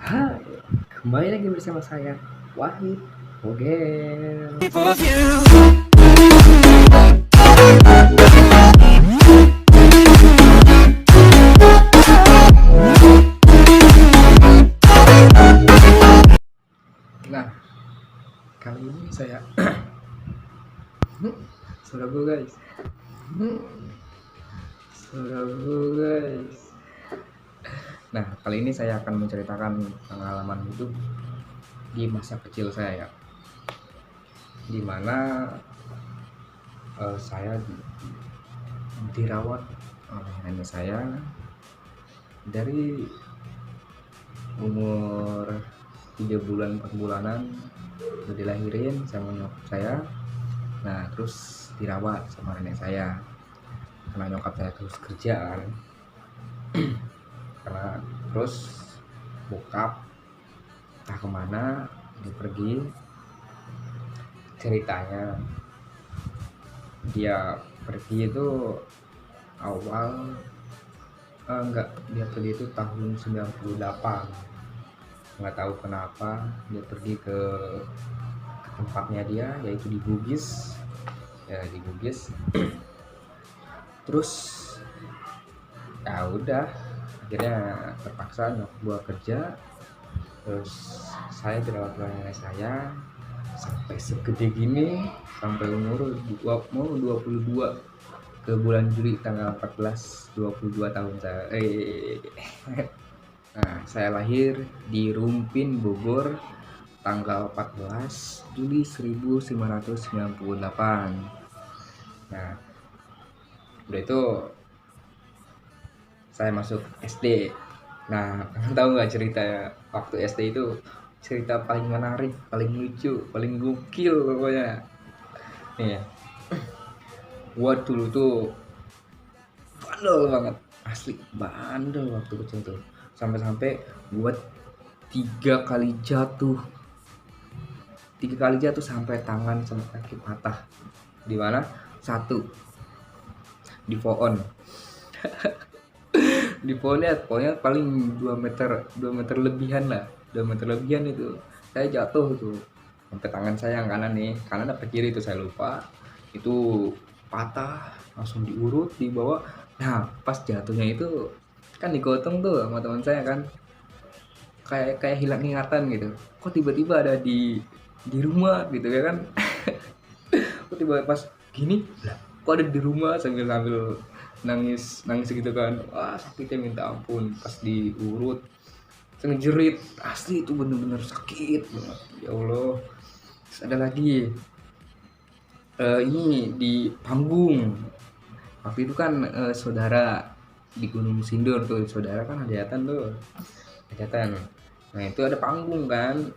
Hai, kembali lagi bersama saya Wahid Vogel. Nah, kali ini saya saudaraku guys, saudaraku guys. Nah, kali ini saya akan menceritakan pengalaman hidup di masa kecil saya, dimana saya dirawat oleh nenek saya dari umur 3 bulan 4 bulanan udah dilahirin sama nyokap saya. Nah, terus dirawat sama nenek saya karena nyokap saya terus kerja kan. Karena terus bokap entah kemana dia pergi. Ceritanya dia pergi itu awal enggak, dia pergi itu tahun 98. Nggak tahu kenapa dia pergi ke tempatnya dia, yaitu di Bugis ya, di Bugis. Terus ya udah, akhirnya terpaksa nyokap gua kerja, terus saya dirawat oleh nenek saya sampai segede gini, sampai umur mau 22 ke bulan Juli tanggal 14, 22 tahun saya. Nah, saya lahir di Rumpin, Bogor, tanggal 14 Juli 1998. Nah, udah itu saya masuk SD. Nah, tahu nggak cerita waktu SD itu, cerita paling menarik, paling lucu, paling gokil pokoknya. Nih ya, gua dulu tuh bandel banget, asli bandel waktu kecil tuh. Sampai-sampai gua tiga kali jatuh sampai tangan sama kaki patah. Di mana? Satu di pohon. Di pohonnya pokoknya paling 2 meter lebihan lah, 2 meter lebihan itu saya jatuh tuh, sampai tangan saya yang kanan nih, kanan apa kiri itu saya lupa, itu patah, langsung diurut dibawa. Nah, pas jatuhnya itu kan digotong tuh sama teman saya kan, kayak hilang ingatan gitu, kok tiba-tiba ada di rumah gitu ya kan. Kok tiba pas gini lah, kok ada di rumah, sambil nangis nangis gitu kan. Wah, sakitnya minta ampun pas diurut, ngejerit, asli itu bener-bener sakit banget ya Allah. Terus ada lagi ini di panggung waktu itu kan, saudara di Gunung Sindur tuh, saudara kan hajatan tuh, hajatan. Nah, itu ada panggung kan,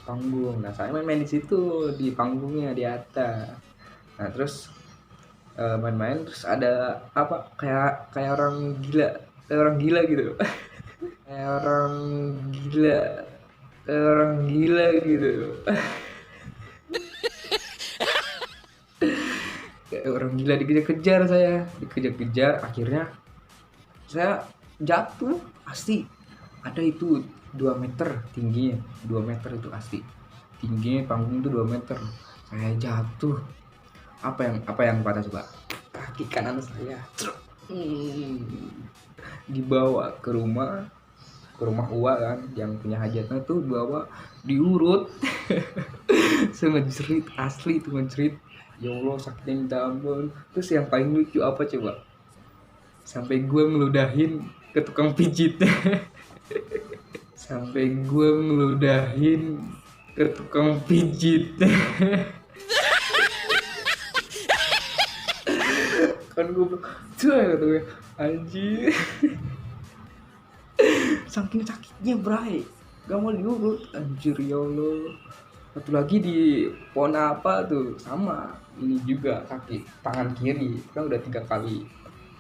panggung. Nah, saya main-main di situ di panggungnya di atas. Nah, terus main-main, terus ada apa, kayak orang gila gitu. Kayak orang gila gitu. Kayak orang gila dikejar-kejar, saya dikejar-kejar, akhirnya saya jatuh asli. Ada itu 2 meter tingginya, 2 meter itu asli tingginya, panggung itu 2 meter. Saya jatuh, apa yang patah coba? Kaki kanan saya. Dibawa ke rumah Uwa kan, yang punya hajatnya tuh, bawa diurut. Saya ngejerit, asli itu ngejerit, ya Allah sakitnya minta ampun. Terus yang paling lucu apa coba? Sampai gue ngeludahin ke tukang pijit. Sampai gue ngeludahin ke tukang pijit. Kan gue tuh kata gue, anjir. Saking sakitnya bray, gak mau diurut, anjir ya Allah. Satu lagi di pohon apa tuh, sama ini juga, kaki tangan kiri kan udah 3 kali.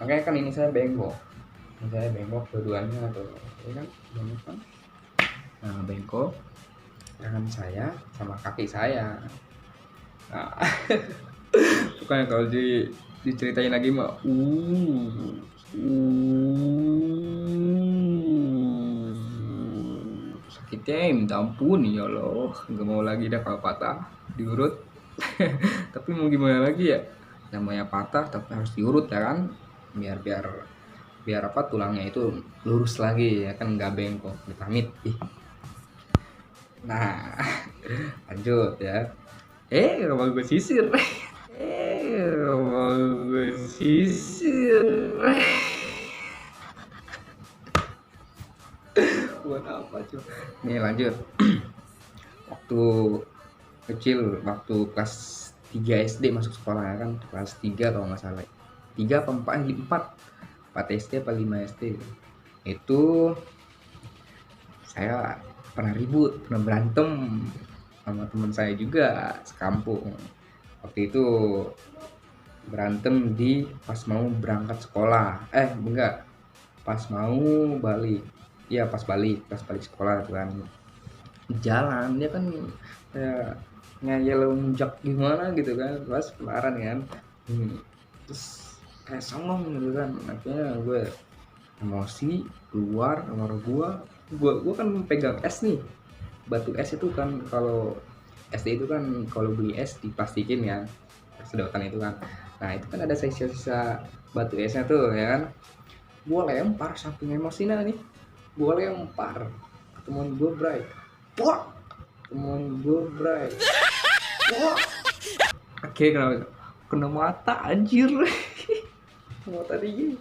Makanya kan ini saya bengkok, dua-duanya tuh ya kan, bengkok. Nah, bengkok tangan saya sama kaki saya. Nah, bukannya kalau diceritain lagi mah sakitnya minta ampun ya Allah, nggak mau lagi dah kalau patah diurut. Tapi mau gimana lagi ya, namanya patah tapi harus diurut ya kan, biar biar biar apa, tulangnya itu lurus lagi ya kan, nggak bengkok amit. Nah, lanjut ya. Rumah gue sisir. Rumah gue sisir. Buat apa cuy? Nih lanjut. Waktu kecil, waktu kelas 3 SD masuk sekolah ya kan, kelas 3 kalau nggak salah. 3 apa 4, 4 SD apa 5 SD. Itu saya pernah ribut, pernah berantem sama teman saya juga sekampung. Waktu itu berantem di pas mau berangkat sekolah. Enggak, pas mau balik. Iya, pas balik sekolah tuh kan. Jalan dia kan kayak ngeyel munjak gimana gitu kan, pas kemarin kan. Terus kayak songong gitu kan, akhirnya gue emosi keluar kamar gue kan pegang es nih, batu es itu kan, kalau SD itu kan kalau beli es diplastikin kan, sedotan itu kan. Nah itu kan ada sisa-sisa batu esnya tuh ya kan, gue lempar saking emosinya nih, gue lempar ke temen gue Bray, wah temen gue Bray, wah oke, kena mata anjir. Mata dia,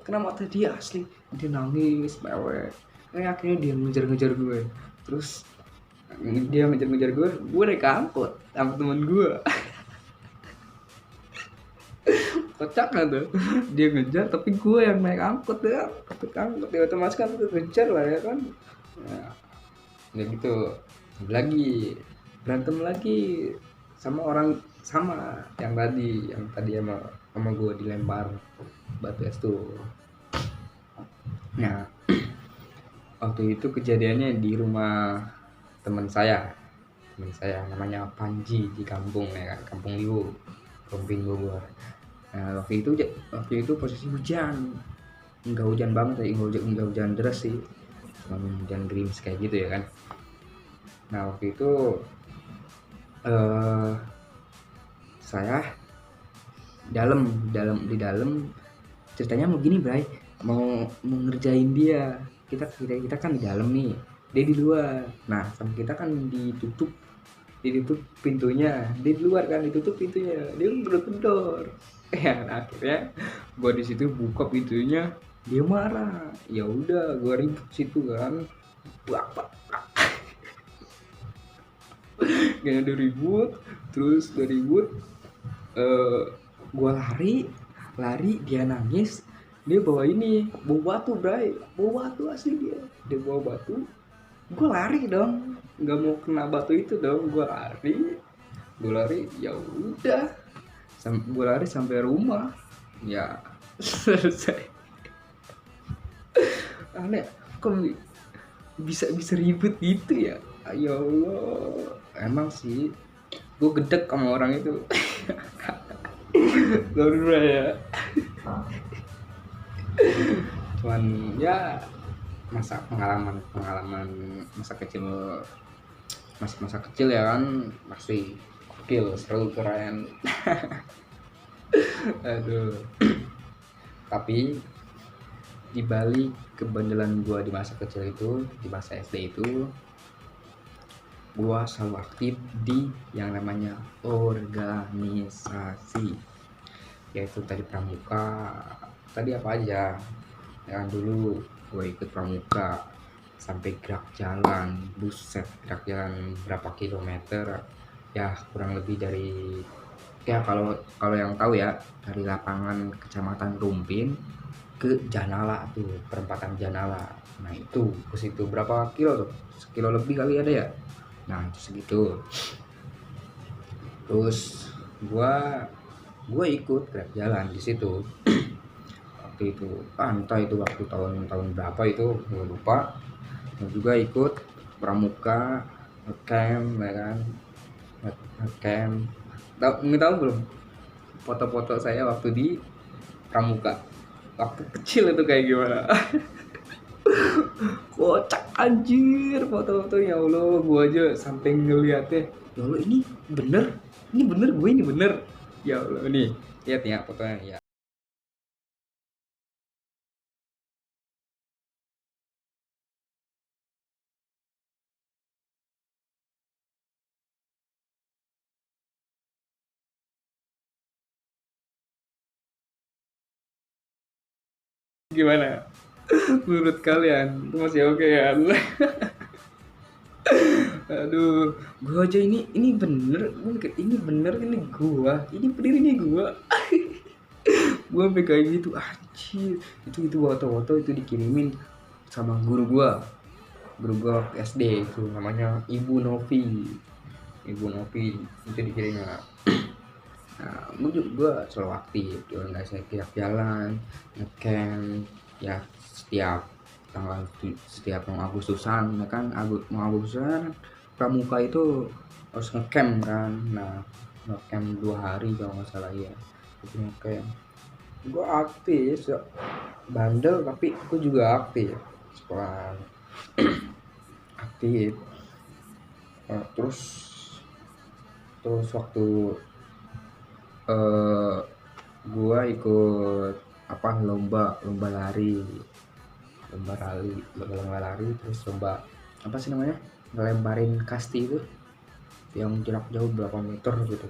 kena mata dia asli, dia nangis mewek. Akhirnya dia ngejar-ngejar gue, terus dia ngejar-ngejar gue naik angkot sama temen gue. Kocak kan tuh, dia ngejar tapi gue yang naik angkot ya, otomatis kan tuh ngejar lah ya kan. Ya gitu, lagi berantem lagi sama orang, sama yang tadi sama gue dilempar batu es tuh. Nah waktu itu kejadiannya di rumah teman saya namanya Panji, di kampung ya kan, Kampung Liwu, Promping Bogor. Nah waktu itu posisi hujan, enggak hujan banget ya, enggak hujan deras sih, cuma hujan gerimis kayak gitu ya kan. Nah waktu itu saya di dalam ceritanya mau gini Bray, mau ngerjain dia, kita kan di dalam nih, dia di luar. Nah sama kita kan ditutup pintunya, dia di luar kan, ditutup pintunya, dia gedor-gedor. Akhirnya gua di situ buka pintunya, dia marah. Ya udah gua ribut situ kan, bapak gak ada ribut, terus gua ribut, gua lari, dia nangis, dia bawa batu Bray, bawa batu asli, dia bawa batu. Gue lari dong, nggak mau kena batu itu dong, gue lari, ya udah, gue lari sampai rumah, ya selesai. Aneh, kok bisa ribut gitu ya, ya Allah. Emang sih gue gedek sama orang itu. Baru ya, cuman ya pengalaman masa kecil ya kan, masih gokil, seru, keren. Aduh. Tapi di balik kebandelan gua di masa kecil itu, di masa SD itu, gua selalu aktif di yang namanya organisasi, yaitu tadi pramuka, tadi apa aja ya kan. Dulu gue ikut pramuka sampai gerak jalan, buset, gerak jalan berapa kilometer ya, kurang lebih dari, ya kalau yang tahu ya, dari lapangan kecamatan Rumpin ke Janala tuh, perempatan Janala. Nah itu ke situ berapa kilo tuh, sekilo lebih kali ada ya. Nah itu segitu. Terus gue ikut gerak jalan di situ. Waktu itu entah itu waktu tahun berapa itu gue lupa. Dan juga ikut pramuka, ngecamp ya kan, ngecamp. Tahu belum foto-foto saya waktu di pramuka waktu kecil itu kayak gimana? Kocak Anjir, foto-foto ya Allah, gua aja sampai ngeliatnya. Ya Allah, ini bener, gue ini bener. Ya Allah, nih, lihat ya fotonya ya. Gimana? Menurut kalian, itu masih oke kan? Aduh, gua aja ini bener, ini gua. Gua sampai kayak gitu, anjir. Itu foto-foto itu dikirimin sama guru gua waktu SD itu namanya Ibu Novi. Ibu Novi itu dikirimnya. Nah, gue selalu aktif di organisasi tiap jalan, ngecamp, ya setiap mau Agustusan, ya kan mau Agustusan pramuka itu harus ngecamp kan. Nah, ngecamp 2 hari kalau nggak salah ya, itu ngecamp. Gue aktif, bandel tapi gue juga aktif, sekolah aktif. Nah, terus waktu eh gua ikut apa lomba lari, terus lomba apa sih namanya, ngelemparin kasti itu yang jarak jauh berapa meter gitu.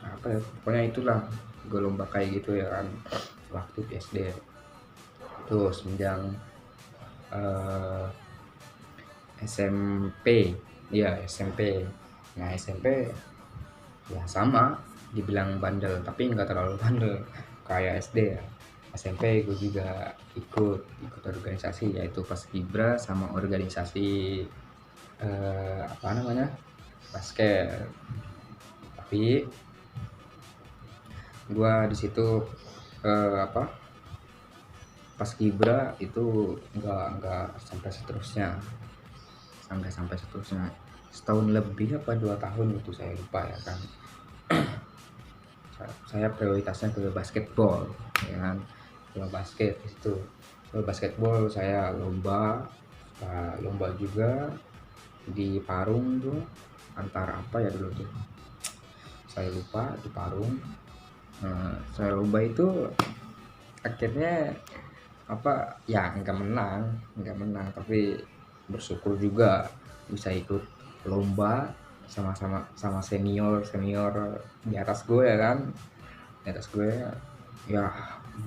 Nah, apa ya, pokoknya itulah gue lomba kayak gitu ya kan, waktu di SD. Terus menjang eh, SMP, iya SMP. Nah SMP ya sama, dibilang bandel tapi nggak terlalu bandel kayak SD ya. SMP gue juga ikut organisasi, yaitu Paskibra sama organisasi apa namanya, basket. Tapi gue di situ apa, Paskibra itu nggak sampai seterusnya, setahun lebih apa 2 tahun itu saya lupa ya kan. Saya prioritasnya ke basketball ya kan, ke basket itu. Ke basketball saya lomba juga di Parung tuh, antara apa ya dulu tuh saya lupa, di Parung. Saya lomba itu akhirnya apa ya, nggak menang tapi bersyukur juga bisa ikut lomba sama senior senior di atas gue ya kan, di atas gue ya.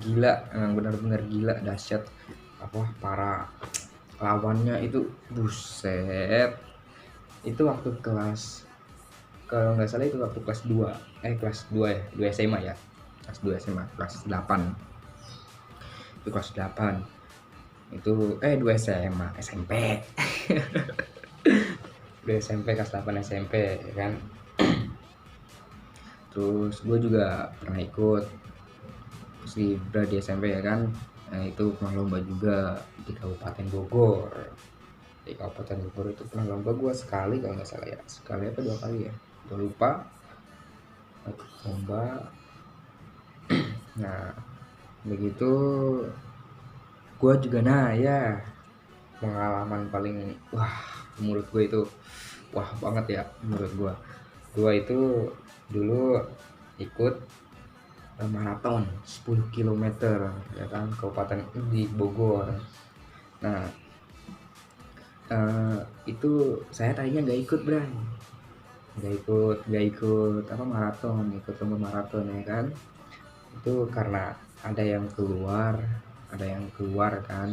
Gila, emang benar-benar gila, dahsyat apa, para lawannya itu, buset. Itu waktu kelas, kalau nggak salah itu waktu kelas 2 ya, 2 SMA ya, kelas 2 SMA, kelas 8 itu, kelas 8 itu 2 SMA SMP. 2 SMP, kelas 8 SMP ya kan. Terus gue juga pernah ikut si di SMP ya kan. Nah, itu pernah lomba juga di Kabupaten Bogor. Di Kabupaten Bogor itu pernah lomba gue sekali kalau nggak salah ya, sekali apa 2 kali ya, gue lupa. Ikut lomba. Nah begitu gue juga, nah ya, pengalaman paling wah menurut gue itu wah banget ya menurut gue itu dulu ikut maraton 10 kilometer ya kan, kabupaten di Bogor. Nah itu saya tadinya nggak ikut, Bray, nggak ikut apa, maraton, ikut lomba maraton ya kan. Itu karena ada yang keluar kan,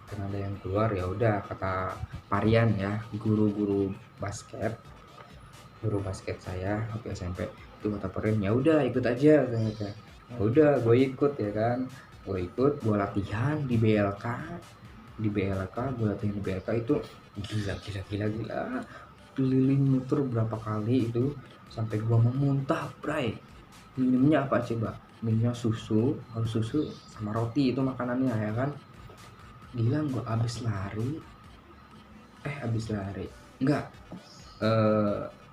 karena ada yang keluar ya udah, kata Parian ya, guru basket saya waktu SMP itu, kata Parian ya udah ikut aja ternyata. Ya udah gue ikut ya kan, gue latihan di BLK. Gue latihan di BLK itu gila, keliling muter berapa kali itu sampai gua mau muntah, Bray. Minumnya apa coba, minumnya harus susu sama roti, itu makanannya ya kan. Gila, gua habis lari enggak,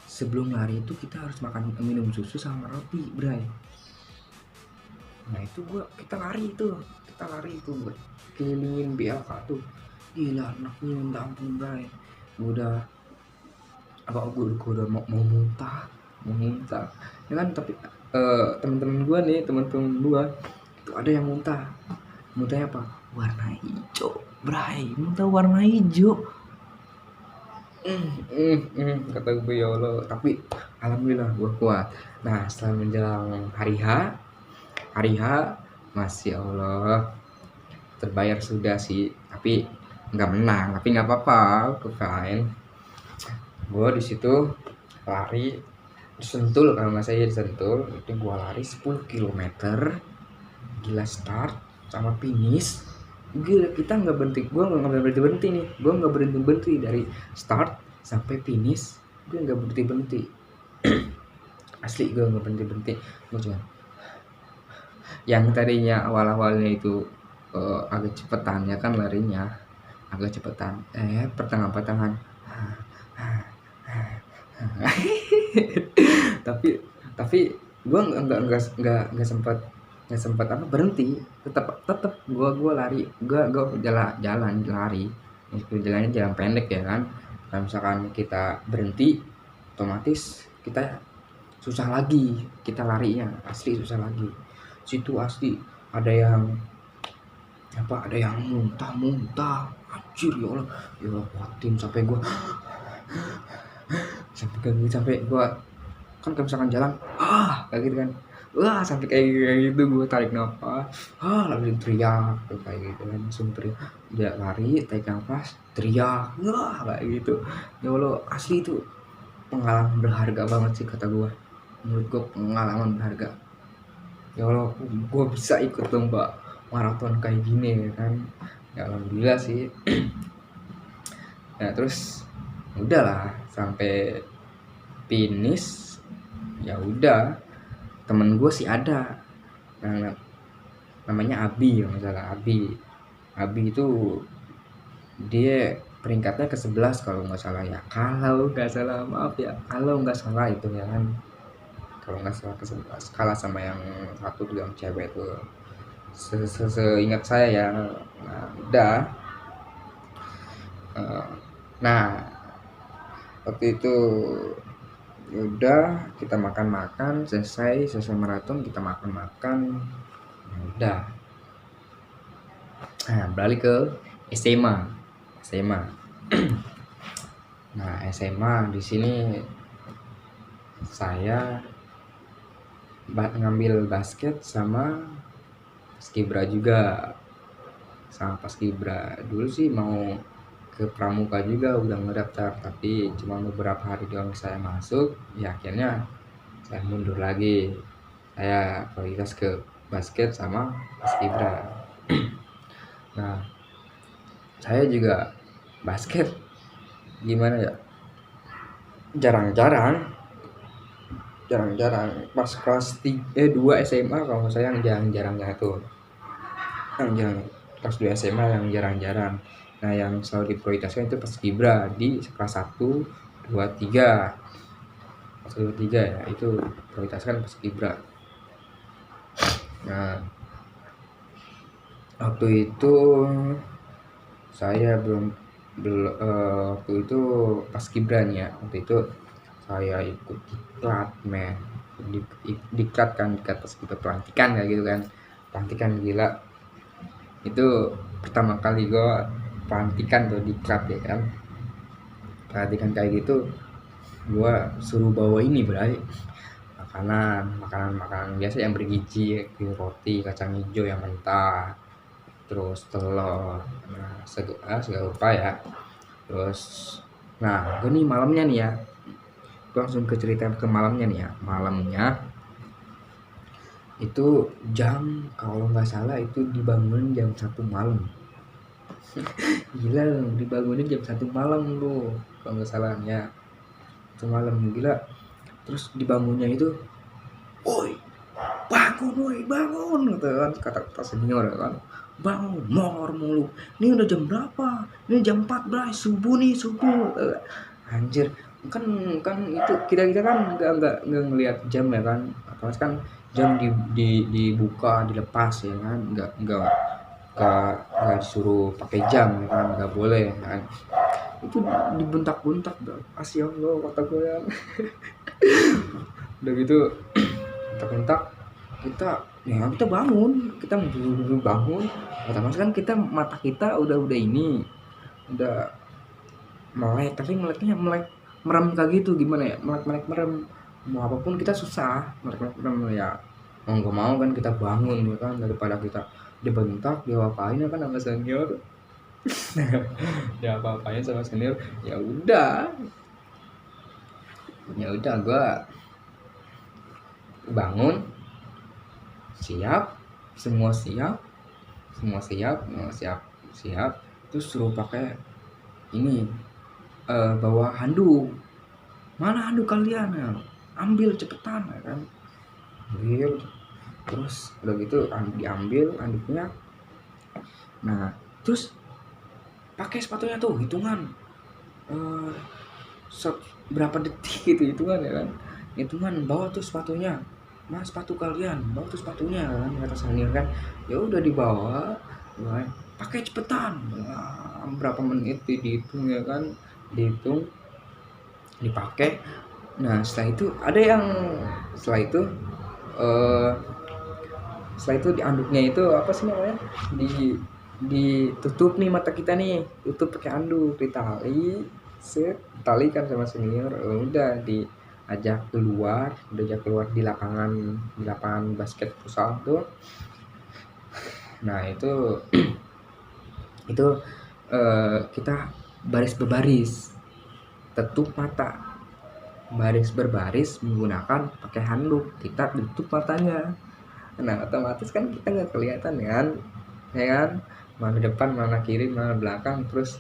sebelum lari itu kita harus minum susu sama roti, Bray. Nah itu kita lari itu kelilingin BLK tuh, gila anaknya minta ampun bray. Gue udah gue udah mau muntah ya kan. Tapi teman-teman gue nih, teman-teman gue itu ada yang muntahnya apa, warna hijau bray, muntah warna hijau. Kata gue ya Allah, tapi alhamdulillah gue kuat. Nah setelah menjelang hari H masya Allah terbayar sudah sih, tapi nggak menang, tapi nggak apa-apa, gue fine. Gue di situ lari di Sentul, kalau nggak saya di Sentul itu gue lari 10 km. Gila, start sama finish gila, kita nggak berhenti, gue nggak berhenti nih, gue nggak berhenti dari start sampai finish, gue nggak berhenti asli gue nggak berhenti. Gue cuma yang tadinya awalnya itu agak cepetan ya kan, larinya agak cepetan, pertengahan tapi gue nggak sempat apa berhenti, tetap gue lari, gue jalan lari, meskipun jalannya jalan pendek ya kan. Kalau misalkan kita berhenti otomatis kita susah lagi, kita larinya asli susah lagi. Situ asli ada yang muntah anjir, ya Allah kuatin sampai gue kan kalau misalkan jalan kayak gitu kan, sampai kayak gitu gue tarik nafas langsung teriak tuh kayak gitu kan, langsung teriak, dia lari tarik nafas teriak kayak gitu. Ya Allah asli itu pengalaman berharga banget sih kata gue, menurut gue pengalaman berharga. Ya Allah gue bisa ikut lomba maraton kayak gini ya kan, ya alhamdulillah sih. Ya terus udahlah sampai finish, ya udah temen gue sih ada yang namanya Abi, ya masalah Abi itu dia peringkatnya ke-11 kalau nggak salah ya, maaf ya, kalau nggak salah itu ya kan, kalau nggak salah ke-11, kalah sama yang satu tuh yang cewek tuh, seingat saya ya. Nah udah nah waktu itu udah kita makan selesai maraton, kita makan ya udah. Nah balik ke SMA. Nah SMA di sini saya ngambil basket sama paskibra juga. Dulu sih mau ke pramuka juga, udah ngedaftar, tapi cuma beberapa hari doang saya masuk, ya akhirnya saya mundur lagi, saya prioritas ke basket sama paskibra. Nah saya juga basket gimana ya, jarang-jarang pas kelas 2 SMA kalau saya yang jarang-jarang tuh, yang jarang kelas 2 SMA yang jarang-jarang. Nah yang selalu diprioritaskan itu paskibra di kelas 1, 2, 3 ya, itu prioritaskan paskibra. Nah waktu itu saya waktu itu paskibranya, waktu itu saya ikut diklat kan, diklat paskibra pelantikan kayak gitu kan, pelantikan gila. Itu pertama kali gue pelantikan tuh diklat ya kan, pelantikan kayak gitu gue suruh bawa ini bray, makanan biasa yang bergizi, roti kacang hijau yang mentah, terus telur, segala rupa ya. Terus nah gue nih malamnya nih ya, gue langsung ke cerita ke malamnya nih ya. Malamnya itu jam, kalau nggak salah itu dibangun jam 1 malam. Gila, dibangunin jam 1 malam loh kalau nggak salahnya, 1 malam gila. Terus dibangunnya itu, woi bangun gitu kan, kata senior kan, bangun molor mulu, ini udah jam berapa, ini jam 4 bray, subuh anjir. Kan itu kita kan nggak ngelihat jam ya kan, apalagi kan jam dibuka dilepas ya kan, nggak nggak disuruh pakai jam ya kan, nggak boleh kan. Itu dibentak-bentak dah, Asia Allah kata gue ya. Udah gitu bentak-bentak, kita bangun, kita buru-buru bangun. Otomatis kan kita mata kita udah ini udah melek, tapi melek merem kayak gitu, gimana ya, melek merem, mau apapun kita susah melek merem ya. Mau nggak mau kan kita bangun ya kan, daripada kita dibentak dia apain ya kan sama senior. Ya apa-apain sama senior, ya udah gue bangun, siap, semua siap, siap, terus suruh pakai ini, bawa handuk. Mana handuk kalian ya? Ambil cepetan ya kan, ambil. Terus udah gitu diambil handuknya. Nah terus pakai sepatunya tuh, hitungan berapa detik gitu, hitungan ya kan, hitungan, bawa tuh sepatunya, Mas, sepatu kalian, bawa tuh sepatunya kan, kata senior kan. Ya udah dibawa, pakai cepetan. Nah, berapa menit dihitung ya kan, dihitung, dipakai. Nah setelah itu ada yang eh, setelah itu di anduknya itu apa sih namanya, ditutup nih mata kita nih, tutup pakai anduk, ditali, set, tali kan sama senior. Udah diajak keluar di lapangan basket futsal tuh. Nah itu itu kita baris berbaris, tutup mata, baris berbaris menggunakan pakai handuk, kita tutup matanya. Nah otomatis kan kita nggak kelihatan kan, ya kan, mana depan mana kiri mana belakang, terus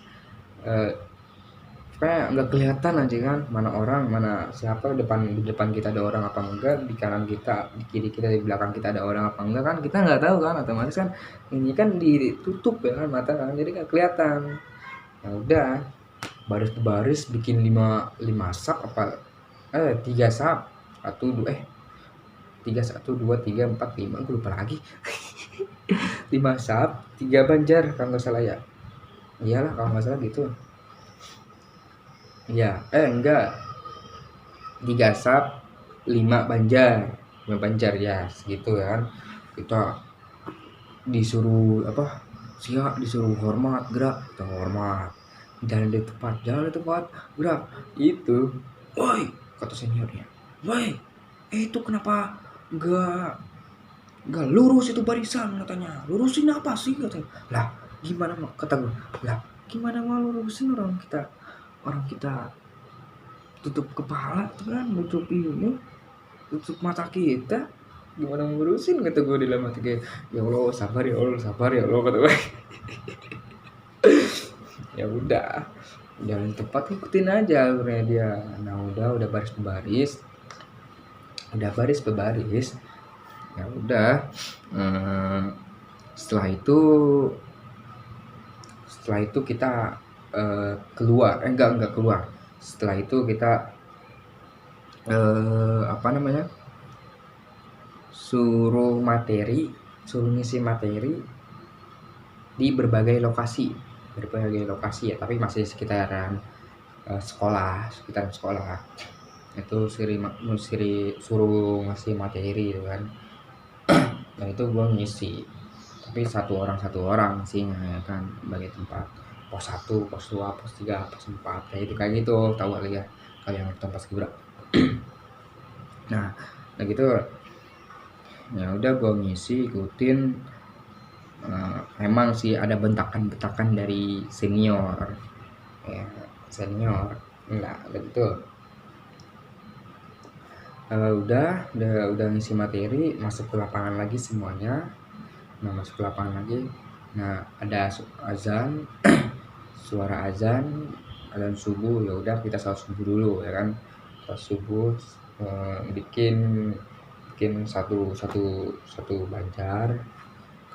kayak nggak kelihatan aja kan, mana orang mana siapa, di depan kita ada orang apa enggak, di kanan kita, di kiri kita, di belakang kita ada orang apa enggak kan, kita nggak tahu kan. Otomatis kan ini kan ditutup ya kan mata kan, jadi nggak kelihatan. Ya udah, baris bikin lima sap apa 3 sap, 1 2 3 4 5, gue lupa lagi. 5 sap 3 banjar kalau nggak salah ya, iyalah kalau nggak salah gitu ya. Enggak, 3 sap 5 banjar, 5 banjar ya segitu ya kan. Kita disuruh disuruh hormat, gerak, kita hormat, jalan di tempat gerak. Itu, woi, kata seniornya, woi, itu kenapa nggak lurus itu barisan, katanya, lurusin apa sih, katanya. Lah gimana, kata gue, lah gimana mau lurusin, orang kita tutup kepala tuh kan, tutup mata kita, gimana mau ngurusin, kata gue di dalam hati kayak, ya Allah sabar ya Allah kata gue. Ya udah, jalan tepat, ikutin aja akhirnya dia. Nah udah baris berbaris, ya udah. Setelah itu kita keluar, enggak keluar. Setelah itu kita suruh ngisi materi di berbagai lokasi ya, tapi masih sekitaran sekitaran sekolah. Itu suruh ngasih materi gitu kan. Nah itu gue ngisi, tapi satu orang sih ya kan, bagi tempat pos 1, pos 2, pos 3, pos 4 kayak gitu, tahu kali ya kalau yang tempat Kibra. nah gitu ya udah gue ngisi, ikutin. Memang sih ada bentakan dari senior enggak gitu. Udah ngisi materi, masuk ke lapangan lagi semuanya. Masuk ke lapangan lagi. Nah ada azan, suara azan subuh. Ya udah kita salat subuh dulu ya kan. Salat subuh, bikin satu banjar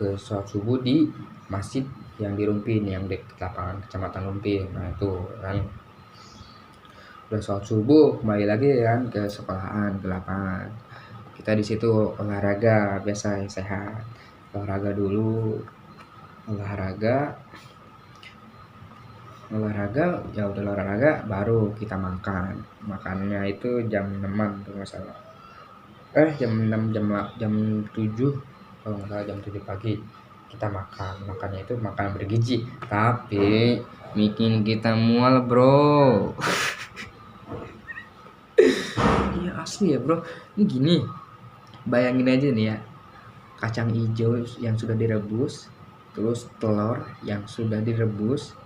ke salat subuh di masjid yang di Rumpin, yang dekat lapangan kecamatan Rumpin. Nah itu kan udah salat subuh, kembali lagi kan ke sekolahan, ke lapangan. Kita di situ olahraga biasa, sehat, olahraga dulu, Ya udah olahraga baru kita makannya itu jam 6-an tuh nggak salah, jam 6, jam 7, kalau nggak salah jam 7 pagi kita makannya itu makan bergizi, tapi bikin kita mual bro. Iya asli ya bro, ini gini, bayangin aja nih ya, kacang hijau yang sudah direbus, terus telur yang sudah direbus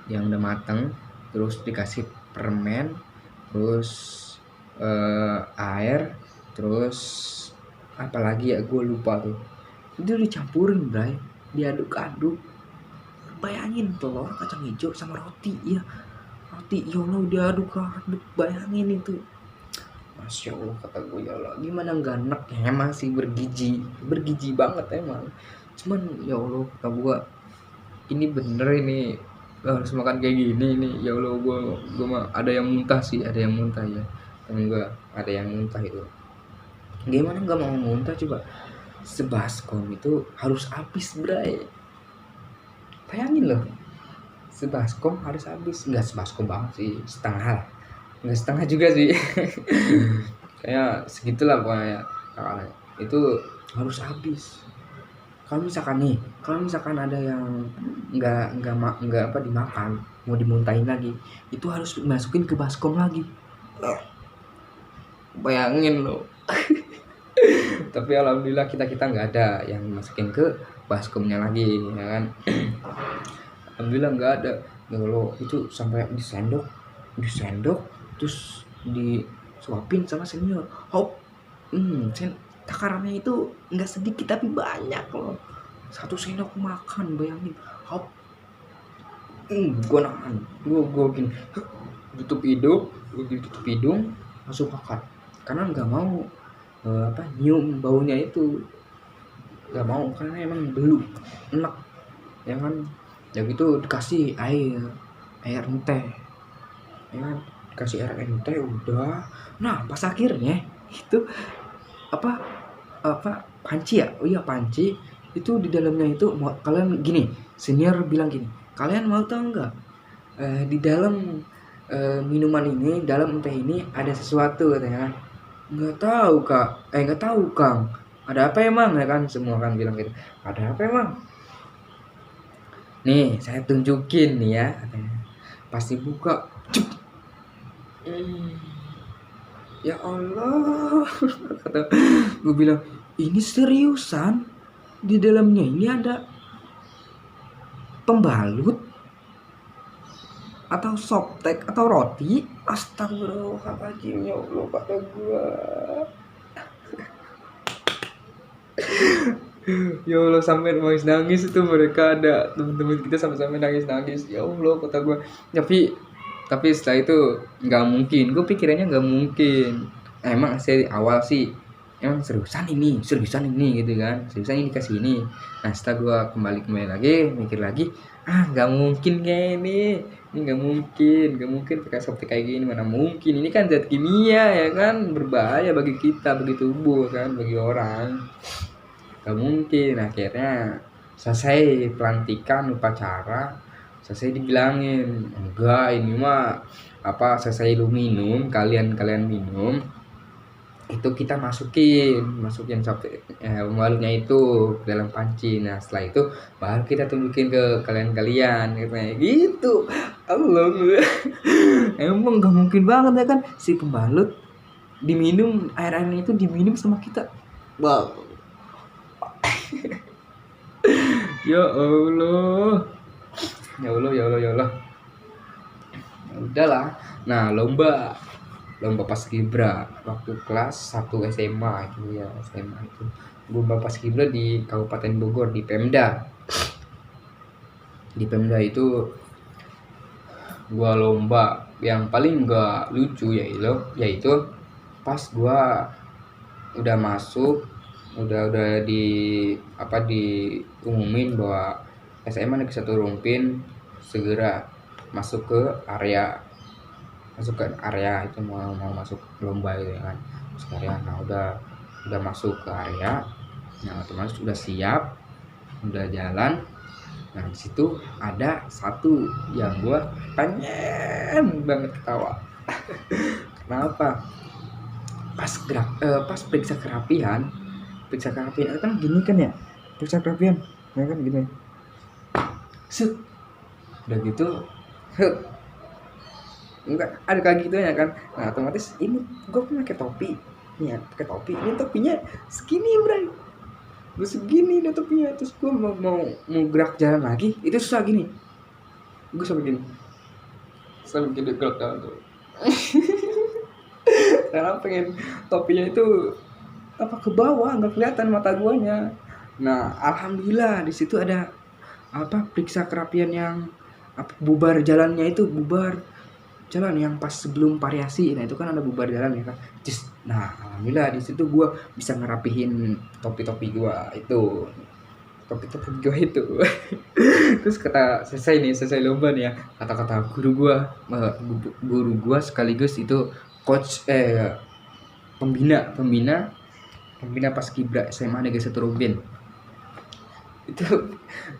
yang udah mateng, terus dikasih permen, terus air, terus apalagi ya gue lupa tuh, itu dicampurin bray, diaduk-aduk. Bayangin telur, kacang hijau sama roti ya, ya Allah diaduk-aduk, bayangin itu. Masya Allah kata gue, ya Allah gimana nggak enak ya, emang sih bergizi banget emang, cuman ya Allah kata gue, ini bener ini harus makan kayak gini nih, ya Allah gue mah ada yang muntah ya, temen gue ada yang muntah itu, gimana nggak mau muntah coba, sebaskom itu harus habis bray, bayangin loh, sebaskom harus habis, nggak sebaskom banget sih, nggak setengah juga sih. Kayak segitulah pokoknya itu harus habis. Kalau misalkan ada yang nggak apa dimakan, mau dimuntahin lagi, itu harus dimasukin ke baskom lagi. Bayangin loh. Tapi alhamdulillah kita nggak ada yang masukin ke baskomnya lagi, ya kan. Alhamdulillah nggak ada. Ya Allah, itu sampai disendok, terus disuapin sama senior. Hop, takarannya itu nggak sedikit tapi banyak loh. 1 sendok makan, bayangin. Hop, gue nahan, gue gini, tutup hidung, langsung makan. Karena nggak mau nyium baunya itu, nggak mau, karena emang belum enak, ya kan. Ya gitu dikasih air teh, ya kan, dikasih air teh udah. Nah pas akhirnya itu panci ya, oh iya panci itu di dalamnya itu mau kalian gini, senior bilang gini, kalian mau tahu nggak, di dalam minuman ini, dalam teh ini ada sesuatu katanya kan. Nggak tahu kang, ada apa emang, ya kan, semua kan bilang gitu, ada apa emang, nih saya tunjukin nih ya katanya. Pasti buka, ya Allah. Kata gue bilang, ini seriusan, di dalamnya ini ada pembalut atau softtek atau roti. Astagfirullahaladzim, ya Allah kata gue. Ya Allah, sampai nangis itu, mereka ada teman-teman kita sampai nangis, ya Allah kata gue. Tapi setelah itu nggak mungkin, gue pikirannya nggak mungkin. Emang saya awal sih emang seriusan ini gitu kan, seriusan ini dikasih ini. Nah setelah gue kembali lagi mikir lagi, nggak mungkin kayak ini nggak mungkin pakai softtek kayak gini, mana mungkin, ini kan zat kimia ya kan, berbahaya bagi kita, bagi tubuh kan, bagi orang. Gak mungkin. Akhirnya selesai pelantikan upacara, selesai dibilangin, enggak ini mah selesai lu minum, kalian minum itu kita masukin pembalutnya itu ke dalam panci. Nah setelah itu baru kita tunjukin ke kalian katanya gitu. Allah, emang gak mungkin banget ya kan, si pembalut diminum, airnya itu diminum sama kita. Wow. Ya Allah. Ya udahlah. Nah lomba paskibra waktu kelas 1 SMA itu ya, itu lomba paskibra di Kabupaten Bogor, di Pemda itu gua lomba yang paling gak lucu yaitu pas gua udah masuk, udah diumumin bahwa SMA Negeri 1 Rumpin segera masuk ke area itu, mau masuk lomba itu ya kan, sekalian. Nah udah masuk ke area, nah otomatis udah siap, udah jalan. Nah di situ ada satu yang gua pengen banget ketawa. Kenapa? Pas periksa kerapian kan gini kan ya, periksa kerapian ya kan gini, set udah gitu, enggak ada kayak gitu ya kan. Nah otomatis ini gue pakai topi nih ya, pakai topi, ini topinya segini bray, gue segini udah topinya, terus gue mau gerak jalan lagi itu susah gini, gue sampai gini gerak jalan tuh. Karena pengen topinya itu apa ke bawah nggak kelihatan mata guanya. Nah alhamdulillah di situ ada apa periksa kerapian yang apa, bubar jalannya itu, bubar jalan yang pas sebelum variasi. Nah itu kan ada bubar jalan ya kan. Nah alhamdulillah di situ gue bisa ngerapihin topi-topi gue itu, topi-topi gue itu. Terus selesai lomba nih ya, kata-kata guru gue sekaligus itu coach pembina Paskibra SMA Negeri 1 Rumbin itu.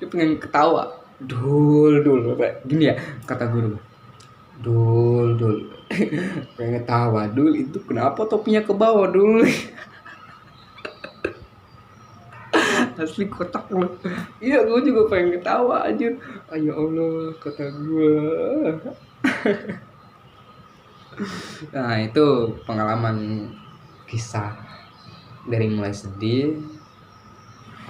Dia pengen ketawa, dul gini ya kata guru, dul pengen ketawa dul, itu kenapa topinya ke bawah dul? Asli kotak loh. Iya gue juga pengen ketawa aja. Ayo Allah kata gue. Nah itu pengalaman kisah dari mulai sedih,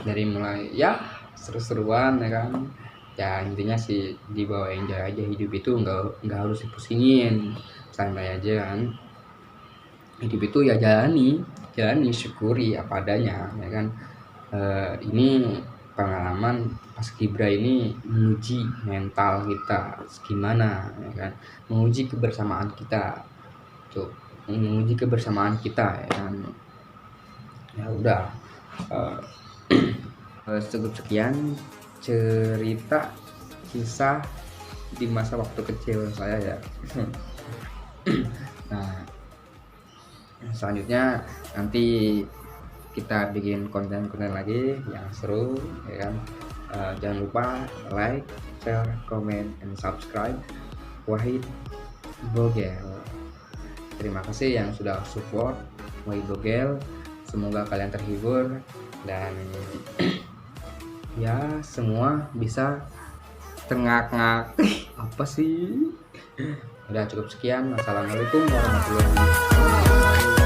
dari mulai ya seru-seruan ya kan. Ya intinya sih dibawa enjoy aja, hidup itu nggak harus dipusingin, santai aja kan. Hidup itu ya jalani syukuri apa adanya ya kan. Ini pengalaman Paskibra ini menguji mental kita gimana ya kan, menguji kebersamaan kita tuh, menguji kebersamaan kita ya kan. Ya udah, cukup sekian cerita kisah di masa waktu kecil saya ya. Nah selanjutnya nanti kita bikin konten-konten lagi yang seru ya kan. Jangan lupa like, share, comment, and subscribe Wahid Bogel. Terima kasih yang sudah support Wahid Bogel, semoga kalian terhibur dan ya semua bisa tengak-ngak. Apa sih? Udah cukup sekian. Assalamualaikum warahmatullahi wabarakatuh.